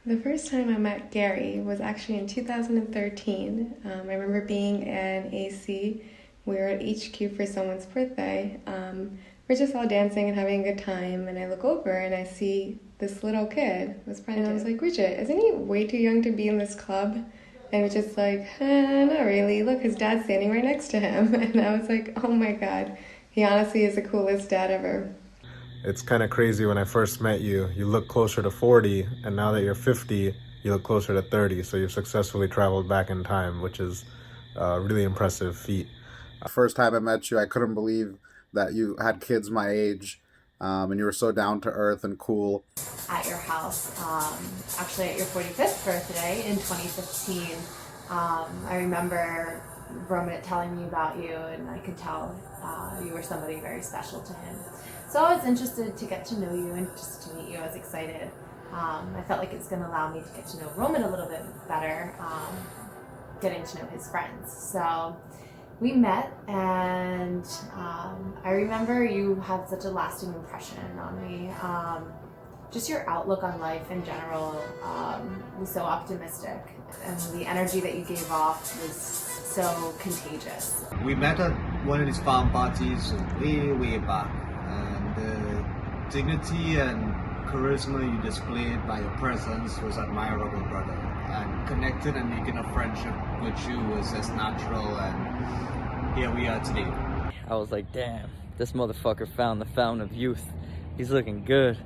The first time I met Gary was actually in 2013. I remember being in AC. We were at HQ for someone's birthday. We're just all dancing and having a good time, and I look over and I see this little kid was pregnant. And I was like, Bridget, isn't he way too young to be in this club? And it was just like, not really. Look, his dad's standing right next to him. And I was like, oh my God, he honestly is the coolest dad ever. It's kind of crazy. When I first met you, you look closer to 40, and now that you're 50, you look closer to 30. So you've successfully traveled back in time, which is a really impressive feat. The first time I met you, I couldn't believe that you had kids my age, and you were so down to earth and cool. At your house, actually at your 45th birthday in 2015, I remember Roman telling me about you, and I could tell you were somebody very special to him. So I was interested to get to know you and just to meet you. I was excited. I felt like it's going to allow me to get to know Roman a little bit better, getting to know his friends. So we met, and I remember you had such a lasting impression on me. Just your outlook on life in general was so optimistic, and the energy that you gave off was so contagious. We met at one of these farm parties way back, and the dignity and charisma you displayed by your presence was admirable, brother. And connecting and making a friendship with you was as natural, and here we are today. I was like, damn, this motherfucker found the fountain of youth. He's looking good.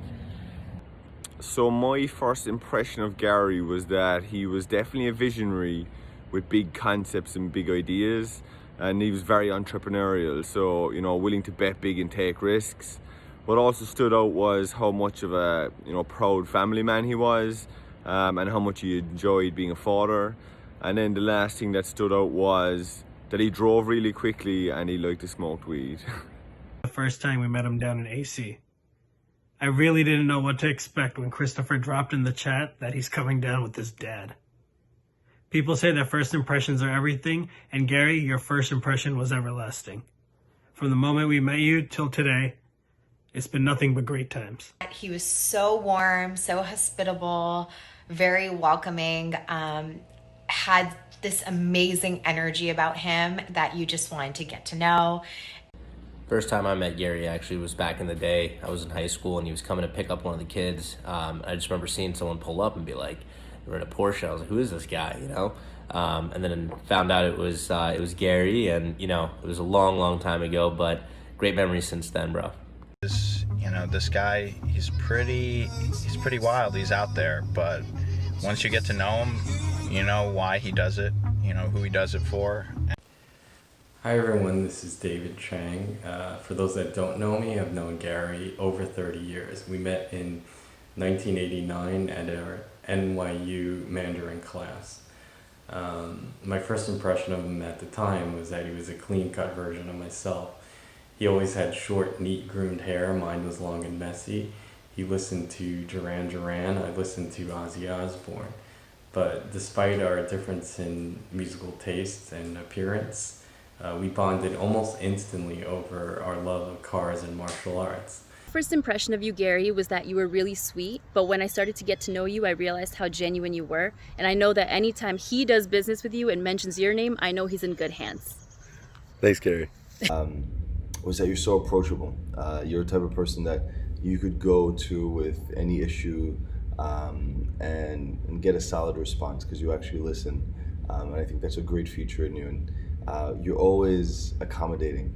So my first impression of Gary was that he was definitely a visionary with big concepts and big ideas, and he was very entrepreneurial, so willing to bet big and take risks. What also stood out was how much of a proud family man he was, and how much he enjoyed being a father. And then the last thing that stood out was that he drove really quickly and he liked to smoke weed. The first time we met him down in AC, I really didn't know what to expect when Christopher dropped in the chat that he's coming down with his dad. People say that first impressions are everything, and Gary, your first impression was everlasting. From the moment we met you till today, it's been nothing but great times. He was so warm, so hospitable, very welcoming, had this amazing energy about him that you just wanted to get to know. First time I met Gary actually was back in the day. I was in high school and he was coming to pick up one of the kids. I just remember seeing someone pull up and be like, we're in a Porsche. I was like, who is this guy, And then found out it was Gary, and it was a long time ago, but great memories since then, bro. This guy, he's pretty wild. He's out there, but once you get to know him, you know why he does it, who he does it for. Hi everyone, this is David Chang. For those that don't know me, I've known Gary over 30 years. We met in 1989 at our NYU Mandarin class. My first impression of him at the time was that he was a clean-cut version of myself. He always had short, neat, groomed hair. Mine was long and messy. He listened to Duran Duran. I listened to Ozzy Osbourne. But despite our difference in musical tastes and appearance, we bonded almost instantly over our love of cars and martial arts. First impression of you, Gary, was that you were really sweet, but when I started to get to know you, I realized how genuine you were, and I know that anytime he does business with you and mentions your name, I know he's in good hands. Thanks, Gary. Was that you're so approachable. You're the type of person that you could go to with any issue and get a solid response because you actually listen, and I think that's a great feature in you. And you're always accommodating.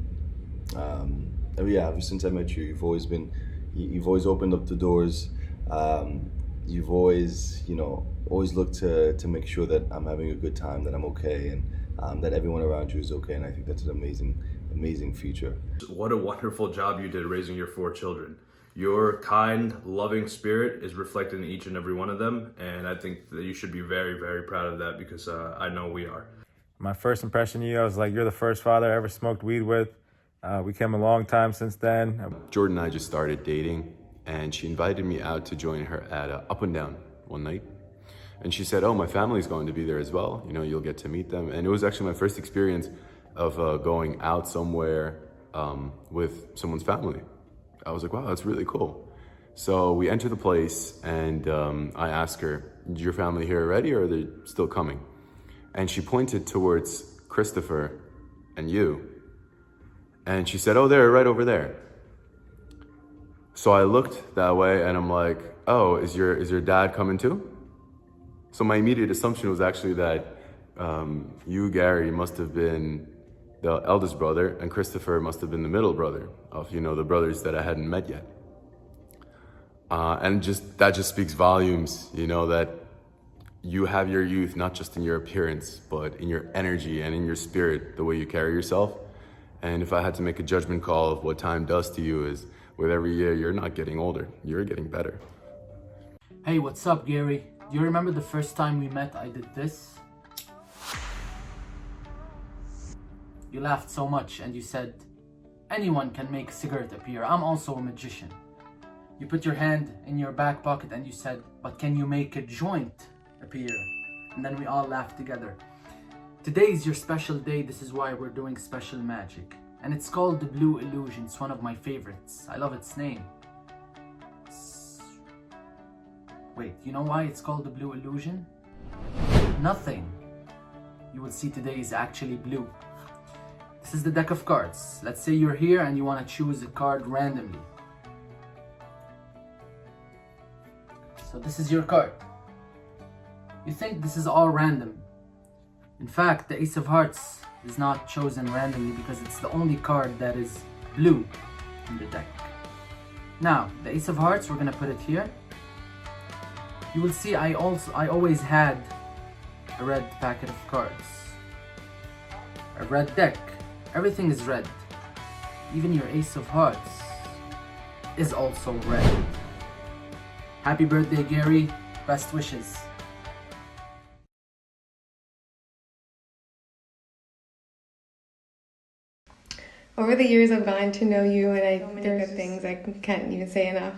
Ever since I met you, you've always opened up the doors. You've always looked to make sure that I'm having a good time, that I'm okay, and that everyone around you is okay. And I think that's an amazing feature. What a wonderful job you did raising your 4 children. Your kind, loving spirit is reflected in each and every one of them, and I think that you should be very, very proud of that because I know we are. My first impression of you, I was like, you're the first father I ever smoked weed with. We came a long time since then. Jordan and I just started dating, and she invited me out to join her at Up and Down one night. And she said, oh, my family's going to be there as well. You'll get to meet them. And it was actually my first experience of going out somewhere with someone's family. I was like, wow, that's really cool. So we enter the place, and I ask her, is your family here already, or are they still coming? And she pointed towards Christopher and you. And she said, oh, they're right over there. So I looked that way, and I'm like, oh, is your dad coming too? So my immediate assumption was actually that you, Gary, must have been the eldest brother, and Christopher must have been the middle brother of, the brothers that I hadn't met yet. And that just speaks volumes, that you have your youth, not just in your appearance, but in your energy and in your spirit, the way you carry yourself. And if I had to make a judgment call of what time does to you, is with every year, you're not getting older, you're getting better. Hey, what's up, Gary? Do you remember the first time we met I did this? You laughed so much and you said, anyone can make a cigarette appear, I'm also a magician. You put your hand in your back pocket and you said, but can you make a joint appear? And then we all laughed together. Today is your special day, this is why we're doing special magic. And it's called the Blue Illusion, it's one of my favorites. I love its name. Wait, you know why it's called the Blue Illusion? Nothing you will see today is actually blue. This is the deck of cards. Let's say you're here and you want to choose a card randomly. So this is your card. You think this is all random. In fact, the Ace of Hearts is not chosen randomly because it's the only card that is blue in the deck. Now, the Ace of Hearts, we're gonna put it here. You will see I always had a red packet of cards. A red deck. Everything is red. Even your Ace of Hearts is also red. Happy birthday, Gary. Best wishes. Over the years, I've gotten to know you, and there are things I can't even say enough.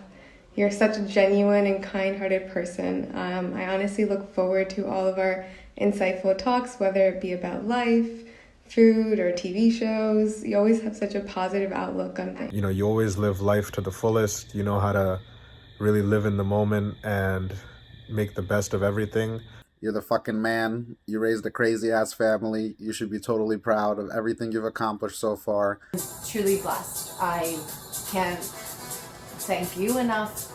You're such a genuine and kind-hearted person. I honestly look forward to all of our insightful talks, whether it be about life, food, or TV shows. You always have such a positive outlook on things. You always live life to the fullest. You know how to really live in the moment and make the best of everything. You're the fucking man. You raised a crazy-ass family. You should be totally proud of everything you've accomplished so far. I'm truly blessed. I can't thank you enough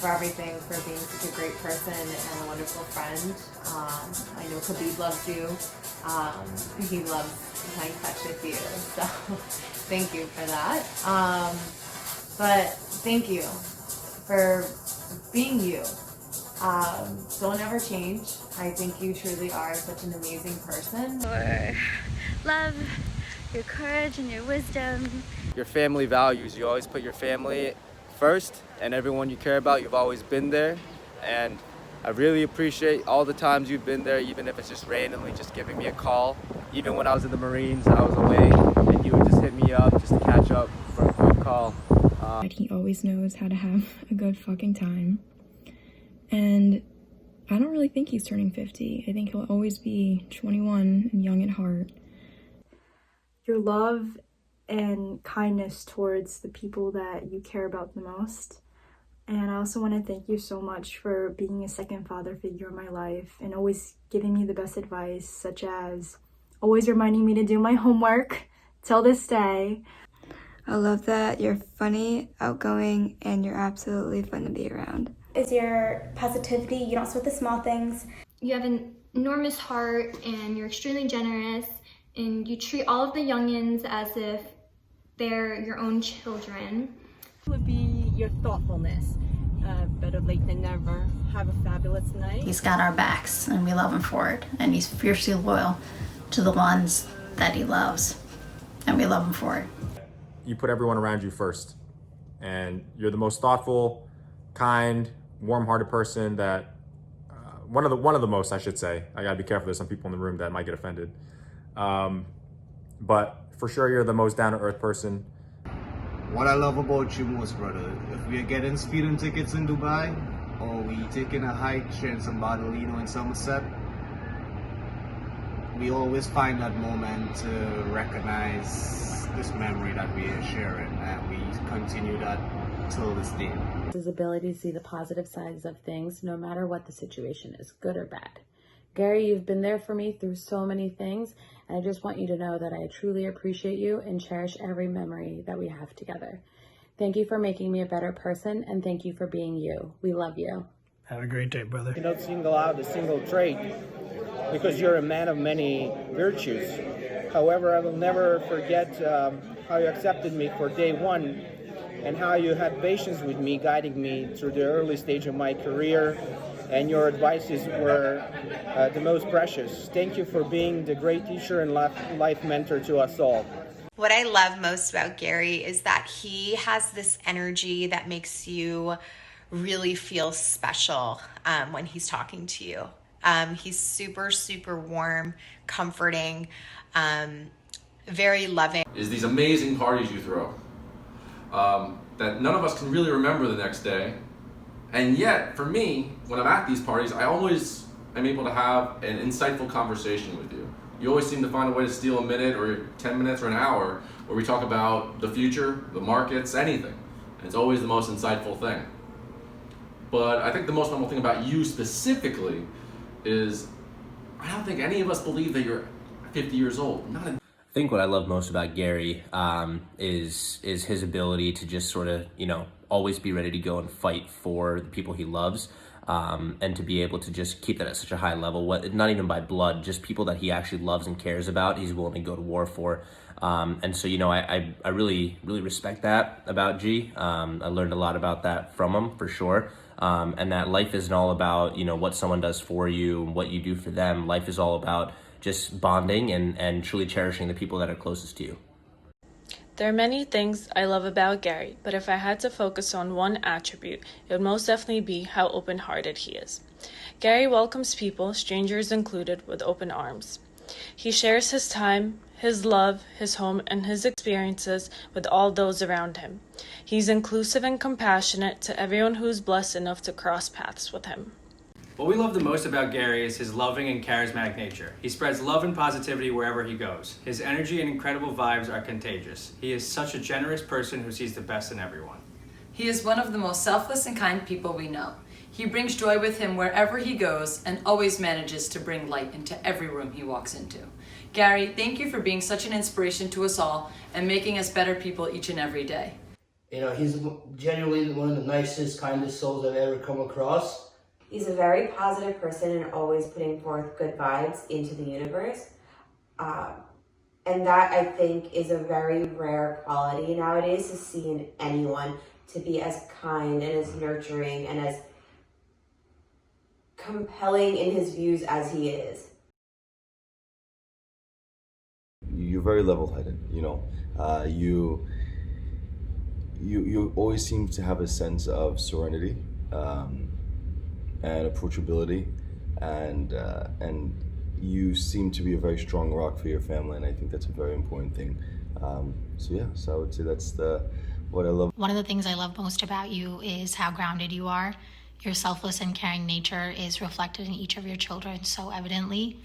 for everything, for being such a great person and a wonderful friend. I know Khabib loves you. He loves playing fetch with you, so thank you for that. But thank you for being you. Don't ever change. I think you truly are such an amazing person. Your love, your courage, and your wisdom. Your family values. You always put your family first, and everyone you care about, you've always been there. And I really appreciate all the times you've been there, even if it's just randomly just giving me a call. Even when I was in the Marines, I was away, and you would just hit me up just to catch up for a quick call. He always knows how to have a good fucking time. And I don't really think he's turning 50. I think he'll always be 21 and young at heart. Your love and kindness towards the people that you care about the most. And I also want to thank you so much for being a second father figure in my life and always giving me the best advice, such as always reminding me to do my homework till this day. I love that you're funny, outgoing, and you're absolutely fun to be around. Is your positivity. You don't sweat the small things. You have an enormous heart and you're extremely generous and you treat all of the youngins as if they're your own children. Would be your thoughtfulness. Better late than never. Have a fabulous night. He's got our backs and we love him for it. And he's fiercely loyal to the ones that he loves. And we love him for it. You put everyone around you first. And you're the most thoughtful, kind, warm-hearted person that one of the most, I should say. I gotta be careful. There's some people in the room that might get offended, but for sure you're the most down-to-earth person. What I love about you most, brother, if we're getting speeding tickets in Dubai or we taking a hike sharing some Badalino in Somerset, we always find that moment to recognize this memory that we are sharing, and we continue that till this day. His ability to see the positive sides of things, no matter what the situation is, good or bad. Gary, you've been there for me through so many things, and I just want you to know that I truly appreciate you and cherish every memory that we have together. Thank you for making me a better person, and thank you for being you. We love you. Have a great day, brother. You don't single out a single trait because you're a man of many virtues. However, I will never forget how you accepted me for day one and how you had patience with me, guiding me through the early stage of my career, and your advices were the most precious. Thank you for being the great teacher and life mentor to us all. What I love most about Gary is that he has this energy that makes you really feel special when he's talking to you. He's super, super warm, comforting, very loving. Is these amazing parties you throw that none of us can really remember the next day. And yet, for me, when I'm at these parties, I always am able to have an insightful conversation with you. You always seem to find a way to steal a minute or 10 minutes or an hour where we talk about the future, the markets, anything. And it's always the most insightful thing. But I think the most normal thing about you specifically is I don't think any of us believe that you're 50 years old. I think what I love most about Gary is his ability to just sort of, always be ready to go and fight for the people he loves. And to be able to just keep that at such a high level, not even by blood, just people that he actually loves and cares about, he's willing to go to war for. And so, I really, really respect that about G. I learned a lot about that from him, for sure. And that life isn't all about, what someone does for you, what you do for them. Life is all about just bonding and truly cherishing the people that are closest to you. There are many things I love about Gary, but if I had to focus on one attribute, it would most definitely be how open-hearted he is. Gary welcomes people, strangers included, with open arms. He shares his time, his love, his home, and his experiences with all those around him. He's inclusive and compassionate to everyone who's blessed enough to cross paths with him. What we love the most about Gary is his loving and charismatic nature. He spreads love and positivity wherever he goes. His energy and incredible vibes are contagious. He is such a generous person who sees the best in everyone. He is one of the most selfless and kind people we know. He brings joy with him wherever he goes and always manages to bring light into every room he walks into. Gary, thank you for being such an inspiration to us all and making us better people each and every day. He's genuinely one of the nicest, kindest souls I've ever come across. He's a very positive person and always putting forth good vibes into the universe. And that, I think, is a very rare quality nowadays to see in anyone, to be as kind and as nurturing and as compelling in his views as he is. You're very level-headed, you always seem to have a sense of serenity and approachability, and you seem to be a very strong rock for your family, and I think that's a very important thing. So I would say that's what I love. One of the things I love most about you is how grounded you are. Your selfless and caring nature is reflected in each of your children so evidently.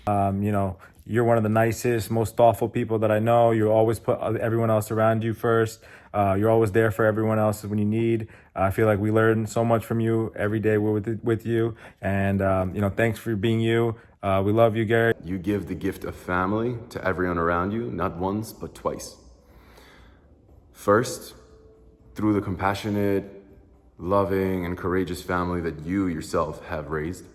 You're one of the nicest, most thoughtful people that I know. You always put everyone else around you first. You're always there for everyone else when you need. I feel like we learn so much from you every day we're with you. And, thanks for being you. We love you, Gary. You give the gift of family to everyone around you, not once, but twice. First, through the compassionate, loving, and courageous family that you yourself have raised.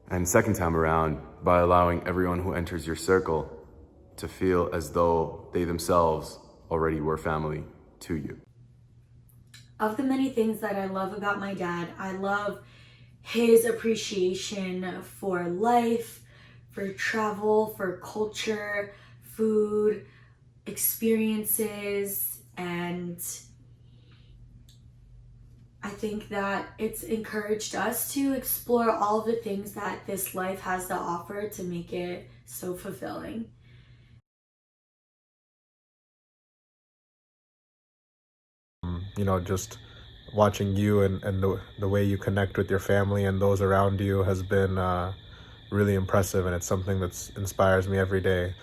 And second time around, by allowing everyone who enters your circle to feel as though they themselves already were family to you. Of the many things that I love about my dad, I love his appreciation for life, for travel, for culture, food, experiences, and I think that it's encouraged us to explore all of the things that this life has to offer to make it so fulfilling. Just watching you and the way you connect with your family and those around you has been really impressive, and it's something that inspires me every day.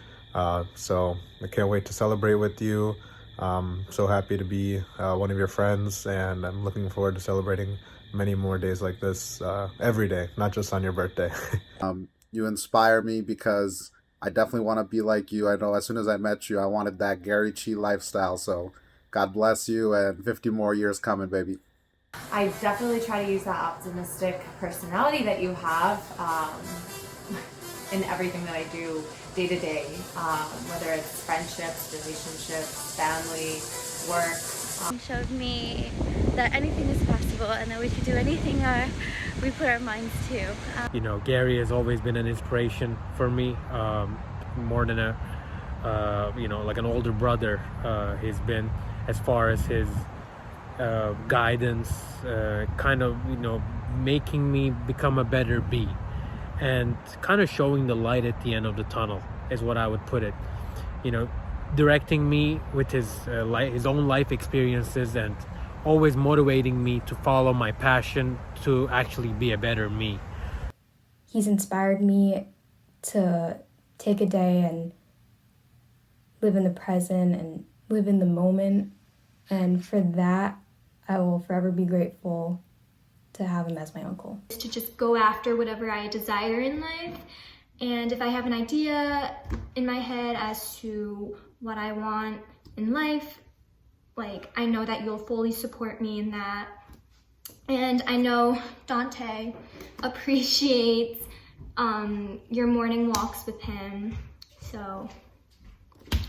So I can't wait to celebrate with you. So happy to be one of your friends, and I'm looking forward to celebrating many more days like this every day, not just on your birthday. You inspire me because I definitely want to be like you. I know as soon as I met you, I wanted that Gary Chi lifestyle. So God bless you, and 50 more years coming, baby. I definitely try to use that optimistic personality that you have in everything that I do day to day, whether it's friendships, relationships, family, work. Showed me that anything is possible and that we can do anything we put our minds to. You know, Gary has always been an inspiration for me, more than like an older brother. He's been, as far as his guidance, kind of, making me become a better bee, and kind of showing the light at the end of the tunnel is what I would put it. Directing me with his own life experiences, and always motivating me to follow my passion to actually be a better me. He's inspired me to take a day and live in the present and live in the moment. And for that, I will forever be grateful to have him as my uncle. To just go after whatever I desire in life. And if I have an idea in my head as to what I want in life, I know that you'll fully support me in that. And I know Dante appreciates your morning walks with him, so.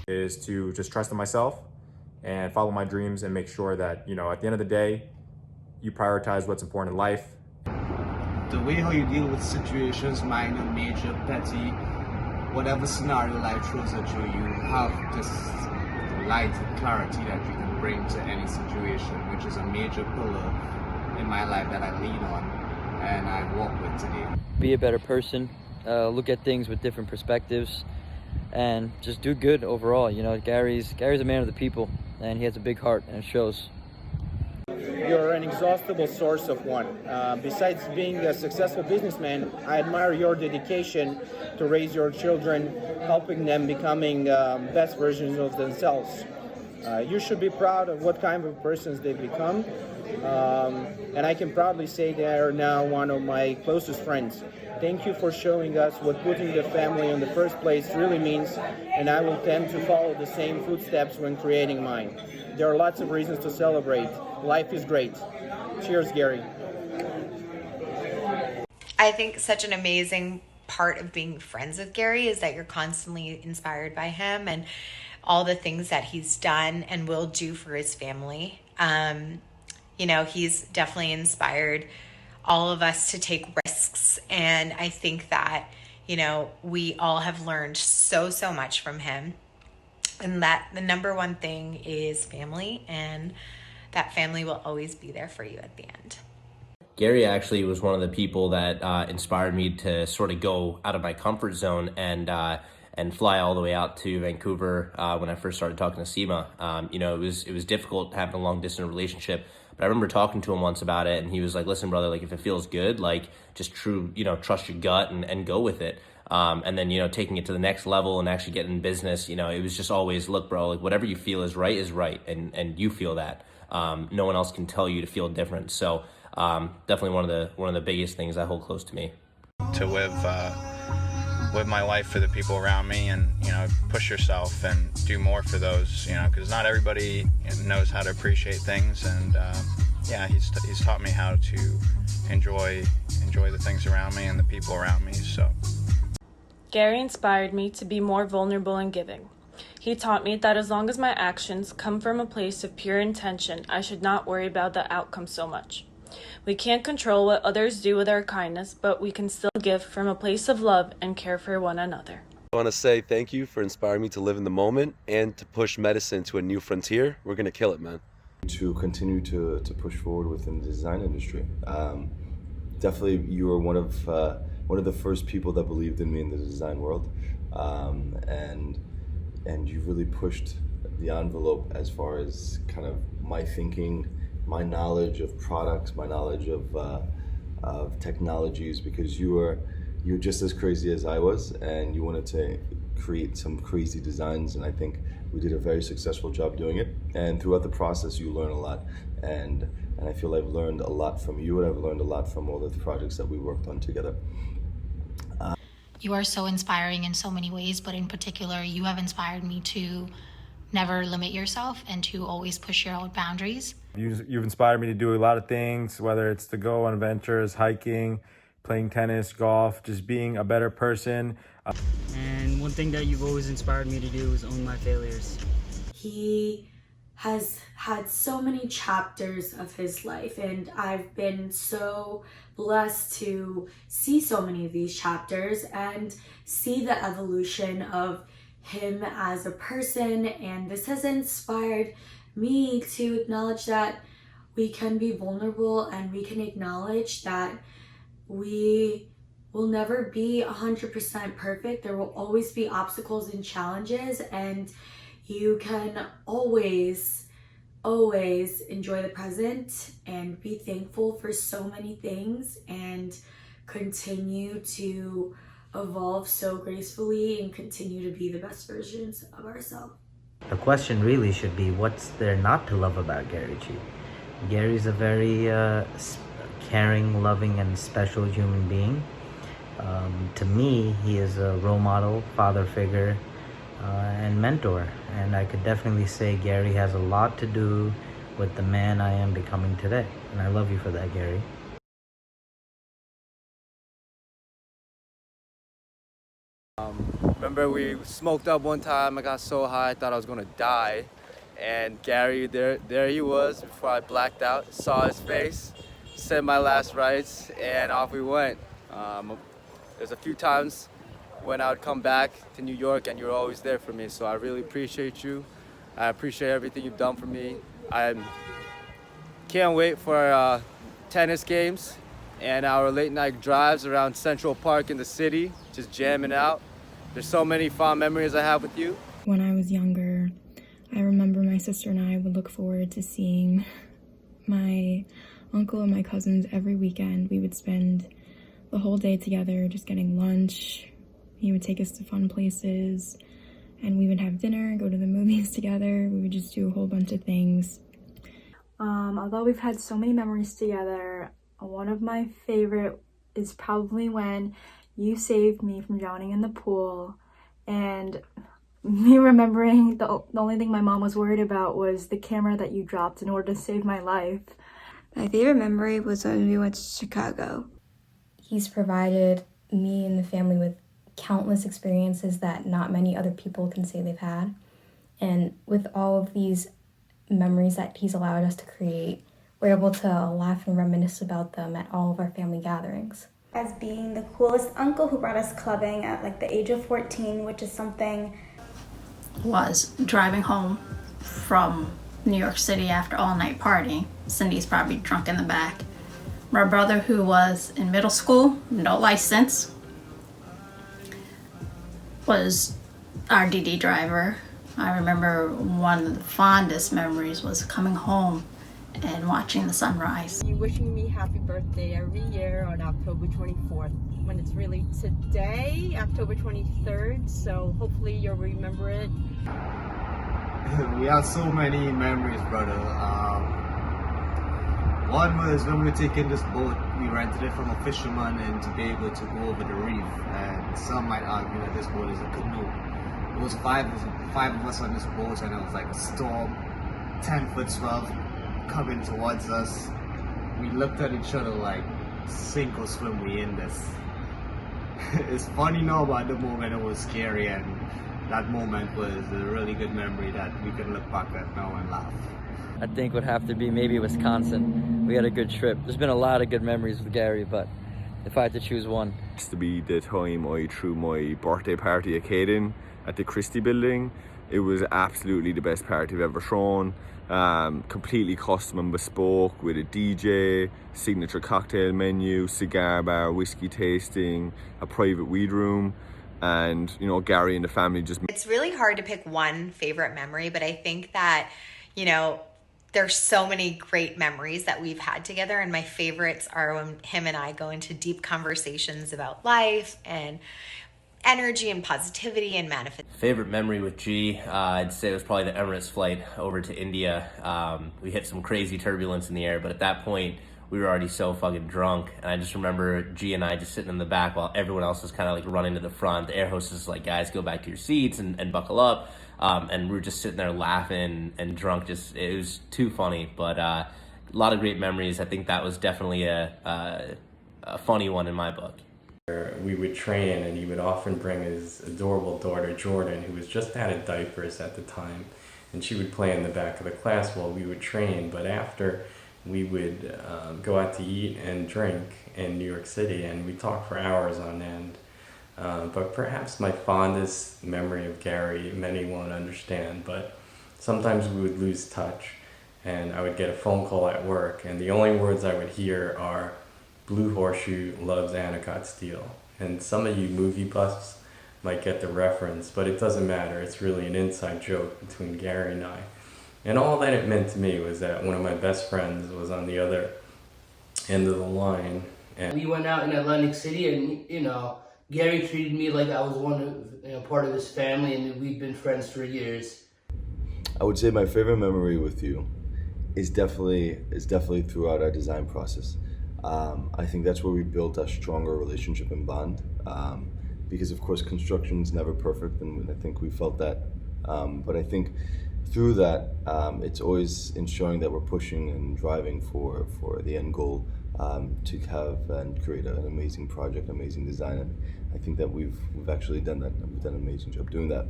Is to just trust in myself and follow my dreams and make sure that, at the end of the day, you prioritize what's important in life. The way how you deal with situations, minor, major, petty, whatever scenario life throws at you, you have this light and clarity that you can bring to any situation, which is a major pillar in my life that I lean on and I walk with today. Be a better person, look at things with different perspectives, and just do good overall. Gary's a man of the people, and he has a big heart, and it shows. You're an inexhaustible source of one. Besides being a successful businessman, I admire your dedication to raise your children, helping them becoming best versions of themselves. You should be proud of what kind of persons they've become. And I can proudly say they are now one of my closest friends. Thank you for showing us what putting the family in the first place really means, and I will tend to follow the same footsteps when creating mine. There are lots of reasons to celebrate. Life is great. Cheers, Gary. I think such an amazing part of being friends with Gary is that you're constantly inspired by him and all the things that he's done and will do for his family. He's definitely inspired all of us to take risks. And I think that, we all have learned so much from him. And that the number one thing is family, and that family will always be there for you at the end. Gary actually was one of the people that inspired me to sort of go out of my comfort zone and fly all the way out to Vancouver when I first started talking to Seema. It was difficult having a long distance relationship, but I remember talking to him once about it, and he was like, "Listen, brother, if it feels good, just trust your gut and go with it." And then, taking it to the next level and actually getting in business, it was just always, look, bro, whatever you feel is right, and you feel that. No one else can tell you to feel different. So definitely one of the biggest things I hold close to me. To live my life for the people around me, and push yourself and do more for those, because not everybody knows how to appreciate things, and he's taught me how to enjoy the things around me and the people around me. So Gary inspired me to be more vulnerable and giving. He taught me that as long as my actions come from a place of pure intention, I should not worry about the outcome so much. We can't control what others do with our kindness, but we can still give from a place of love and care for one another. I want to say thank you for inspiring me to live in the moment and to push medicine to a new frontier. We're going to kill it, man. To continue to push forward within the design industry. Definitely, you were one of the first people that believed in me in the design world, and you really pushed the envelope as far as kind of my thinking, my knowledge of products, my knowledge of technologies, because you were just as crazy as I was, and you wanted to create some crazy designs, and I think we did a very successful job doing it. And throughout the process, you learn a lot, and I feel I've learned a lot from you, and I've learned a lot from all the projects that we worked on together. You are so inspiring in so many ways, but in particular, you have inspired me to never limit yourself and to always push your own boundaries. You've inspired me to do a lot of things, whether it's to go on adventures, hiking, playing tennis, golf, just being a better person. And one thing that you've always inspired me to do is own my failures. He has had so many chapters of his life, and I've been so blessed to see so many of these chapters and see the evolution of him as a person. And this has inspired me to acknowledge that we can be vulnerable, and we can acknowledge that we will never be 100% perfect. There will always be obstacles and challenges, and you can always enjoy the present and be thankful for so many things and continue to evolve so gracefully and continue to be the best versions of ourselves. The question really should be, what's there not to love about Gary Chee? Gary's a very caring, loving, and special human being. To me, he is a role model, father figure, and mentor. And I could definitely say Gary has a lot to do with the man I am becoming today. And I love you for that, Gary. Remember we smoked up one time, I got so high I thought I was gonna die. And Gary, there he was before I blacked out, saw his face, said my last rites, and off we went. There's a few times when I would come back to New York and you're always there for me, so I really appreciate you. I appreciate everything you've done for me. I can't wait for tennis games and our late night drives around Central Park in the city, just jamming out. There's so many fond memories I have with you. When I was younger, I remember my sister and I would look forward to seeing my uncle and my cousins every weekend. We would spend the whole day together just getting lunch. He would take us to fun places, and we would have dinner, go to the movies together. We would just do a whole bunch of things. Although we've had so many memories together, one of my favorite is probably when you saved me from drowning in the pool, and me remembering the only thing my mom was worried about was the camera that you dropped in order to save my life. My favorite memory was when we went to Chicago. He's provided me and the family with countless experiences that not many other people can say they've had. And with all of these memories that he's allowed us to create, we're able to laugh and reminisce about them at all of our family gatherings. As being the coolest uncle who brought us clubbing at like the age of 14, which is something. Was driving home from New York City after all-night partying. Cindy's probably drunk in the back. My brother, who was in middle school, no license, was our DD driver. I remember one of the fondest memories was coming home and watching the sunrise. You wishing me happy birthday every year on October 24th, when it's really today, October 23rd, so hopefully you'll remember it. We have so many memories, brother. One was when we were taking this boat, we rented it from a fisherman and to be able to go over the reef, and some might argue that this boat is a canoe. It was five of us on this boat, and it was like a storm, 10-foot swell coming towards us. We looked at each other like, sink or swim, we in this. It's funny now, but at the moment it was scary, and that moment was a really good memory that we can look back at now and laugh. I think would have to be maybe Wisconsin. We had a good trip. There's been a lot of good memories with Gary, but if I had to choose one. It used to be the time I threw my birthday party at Caden at the Christie building. It was absolutely the best party I've ever thrown. Completely custom and bespoke with a DJ, signature cocktail menu, cigar bar, whiskey tasting, a private weed room, and you know, Gary and the family just... It's really hard to pick one favorite memory, but I think that, you know, there's so many great memories that we've had together, and my favorites are when him and I go into deep conversations about life and energy and positivity and manifest. Favorite memory with G, I'd say it was probably the Emirates flight over to India. We hit some crazy turbulence in the air, but at that point, we were already so fucking drunk. And I just remember G and I just sitting in the back while everyone else was kind of like running to the front. The air hostess was like, guys, go back to your seats and buckle up. And we were just sitting there laughing and drunk. Just, it was too funny, but a lot of great memories. I think that was definitely a funny one in my book. We would train, and he would often bring his adorable daughter Jordan, who was just out of diapers at the time, and she would play in the back of the class while we would train. But after, we would go out to eat and drink in New York City, and we'd talk for hours on end. But perhaps my fondest memory of Gary, many won't understand, but sometimes we would lose touch, and I would get a phone call at work, and the only words I would hear are, "Blue Horseshoe loves Anacott Steel." And some of you movie buffs might get the reference, but it doesn't matter. It's really an inside joke between Gary and I. And all that it meant to me was that one of my best friends was on the other end of the line. And we went out in Atlantic City, and Gary treated me like I was part of his family, and we've been friends for years. I would say my favorite memory with you is definitely throughout our design process. I think that's where we built a stronger relationship and bond, because of course construction's never perfect, and I think we felt that. But I think through that, it's always ensuring that we're pushing and driving for the end goal, to have and create an amazing project, amazing design. And I think that we've actually done that, and we've done an amazing job doing that.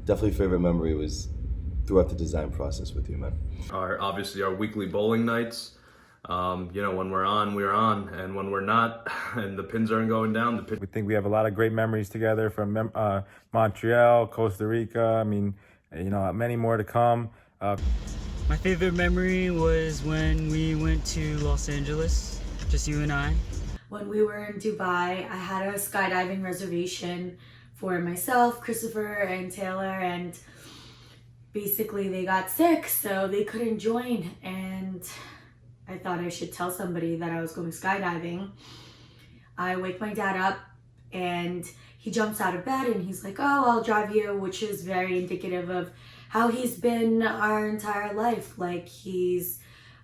Definitely favorite memory was throughout the design process with you, man. Obviously our weekly bowling nights. When we're on, we're on, and when we're not, and the pins aren't going down, We think we have a lot of great memories together from Montreal, Costa Rica. I mean, many more to come. My favorite memory was when we went to Los Angeles, just you and I. When we were in Dubai, I had a skydiving reservation for myself, Christopher, and Taylor, and basically they got sick, so they couldn't join, and I thought I should tell somebody that I was going skydiving. I wake my dad up, and he jumps out of bed, and he's like, "Oh, I'll drive you," which is very indicative of how he's been our entire life. Like, he's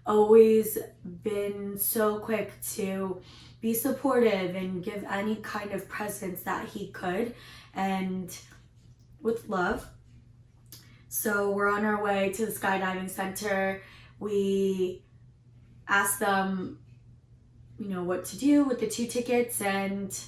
always been so quick to be supportive and give any kind of presence that he could, and with love. So we're on our way to the skydiving center. We asked them, what to do with the 2 tickets, and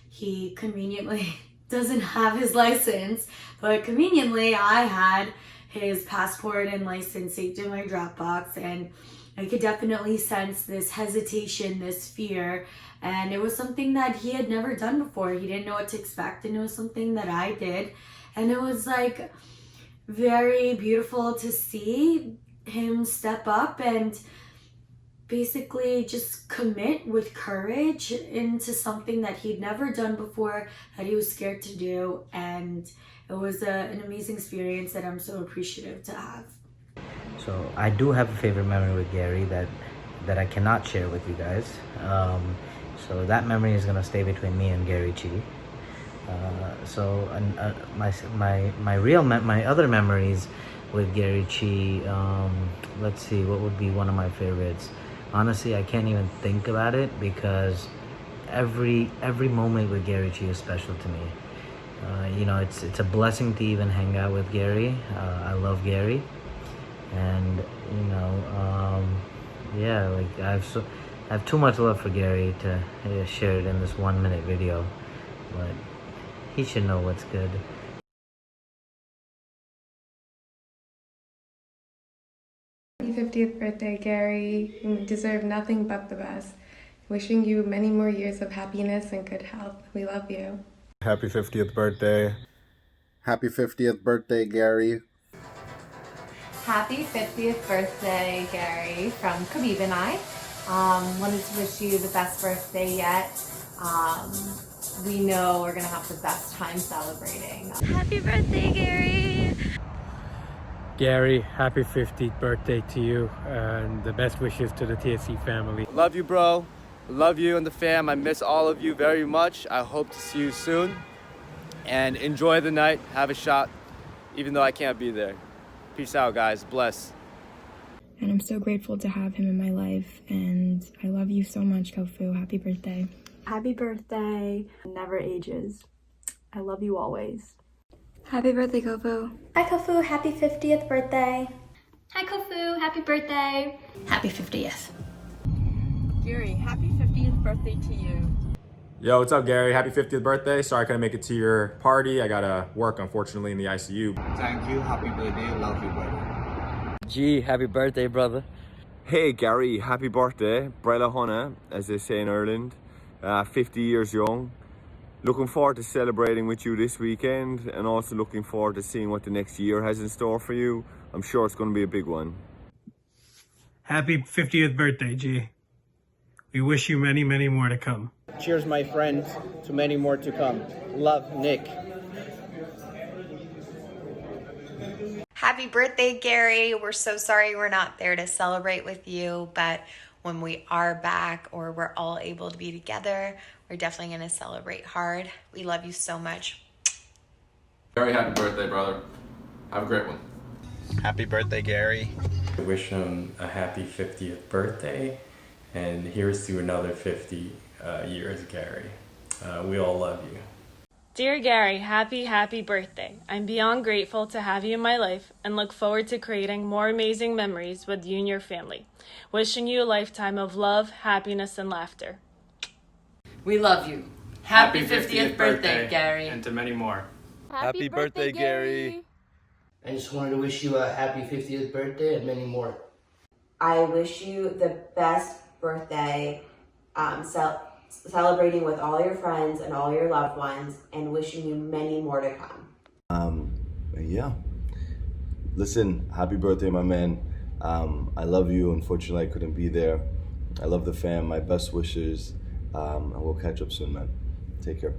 he conveniently doesn't have his license, but conveniently I had his passport and license saved in my Dropbox, and I could definitely sense this hesitation, this fear, and it was something that he had never done before. He didn't know what to expect, and it was something that I did, and it was like very beautiful to see him step up and basically just commit with courage into something that he'd never done before, that he was scared to do, and it was an amazing experience that I'm so appreciative to have. So I do have a favorite memory with Gary that I cannot share with you guys. So that memory is gonna stay between me and Gary Chi. My other memories with Gary Chi, let's see, what would be one of my favorites? Honestly, I can't even think about it, because every moment with Gary Chi is special to me. It's a blessing to even hang out with Gary. I love Gary, and I have too much love for Gary to share it in this 1-minute video, but he should know what's good. Happy 50th birthday, Gary. You deserve nothing but the best. Wishing you many more years of happiness and good health. We love you. Happy 50th birthday. Happy 50th birthday, Gary. Happy 50th birthday, Gary, from Khabib and I. Wanted to wish you the best birthday yet. We know we're gonna have the best time celebrating. Happy birthday, Gary! Gary, happy 50th birthday to you, and the best wishes to the TSC family. Love you, bro. Love you and the fam. I miss all of you very much. I hope to see you soon. and enjoy the night. Have a shot, even though I can't be there. Peace out, guys. Bless. And I'm so grateful to have him in my life. And I love you so much, Kofu. Happy birthday. Happy birthday. Never ages. I love you always. Happy birthday, Kofu. Hi, Kofu. Happy 50th birthday. Hi, Kofu. Happy birthday. Happy 50th. Gary, happy 50th birthday to you. Yo, what's up, Gary? Happy 50th birthday. Sorry I couldn't make it to your party. I gotta work, unfortunately, in the ICU. Thank you. Happy birthday. Love you, brother. G, happy birthday, brother. Hey Gary, happy birthday. Brella Honna, as they say in Ireland. 50 years young. Looking forward to celebrating with you this weekend, and also looking forward to seeing what the next year has in store for you. I'm sure it's going to be a big one. Happy 50th birthday, G. We wish you many, many more to come. Cheers, my friends, to many more to come. Love, Nick. Happy birthday, Gary. We're so sorry we're not there to celebrate with you, but when we are back or we're all able to be together, we're definitely going to celebrate hard. We love you so much. Very happy birthday, brother. Have a great one. Happy birthday, Gary. I wish him a happy 50th birthday, and here's to another 50 years, Gary. We all love you. Dear Gary, happy birthday. I'm beyond grateful to have you in my life and look forward to creating more amazing memories with you and your family. Wishing you a lifetime of love, happiness, and laughter. We love you. Happy 50th birthday, Gary. And to many more. Happy birthday, Gary. I just wanted to wish you a happy 50th birthday and many more. I wish you the best birthday, celebrating with all your friends and all your loved ones, and wishing you many more to come. Yeah. Listen, happy birthday, my man. I love you. Unfortunately, I couldn't be there. I love the fam. My best wishes. And we'll catch up soon, man. Take care.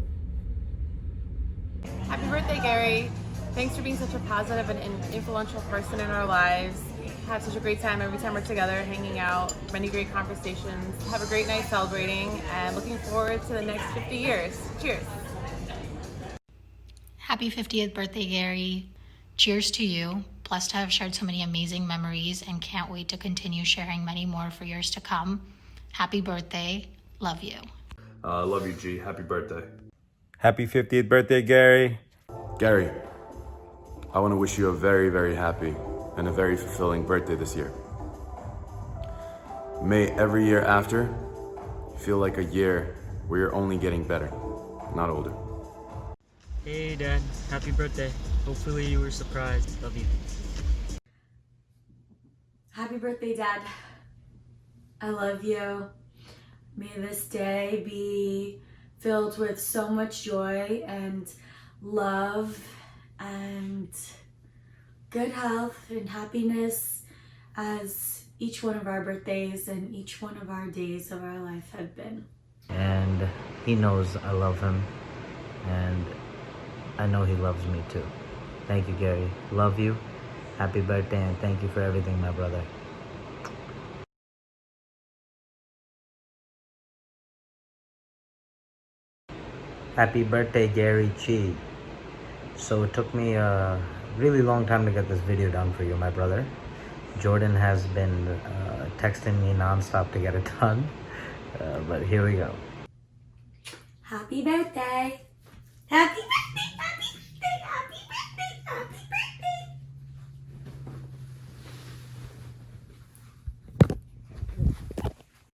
Happy birthday, Gary. Thanks for being such a positive and influential person in our lives. Have such a great time every time we're together, hanging out, many great conversations. Have a great night celebrating, and looking forward to the next 50 years. Cheers. Happy 50th birthday, Gary. Cheers to you. Blessed to have shared so many amazing memories and can't wait to continue sharing many more for years to come. Happy birthday. Love you. Love you, G. Happy birthday. Happy 50th birthday, Gary. Gary, I want to wish you a very, very happy and a very fulfilling birthday this year. May every year after feel like a year where you're only getting better, not older. Hey, Dad. Happy birthday. Hopefully you were surprised. Love you. Happy birthday, Dad. I love you. May this day be filled with so much joy and love and good health and happiness as each one of our birthdays and each one of our days of our life have been. And he knows I love him, and I know he loves me too. Thank you, Gary. Love you. Happy birthday, and thank you for everything, my brother. Happy birthday, Gary Chi. So it took me a really long time to get this video done for you, my brother. Jordan has been texting me nonstop to get it done, but here we go. Happy birthday. Happy birthday.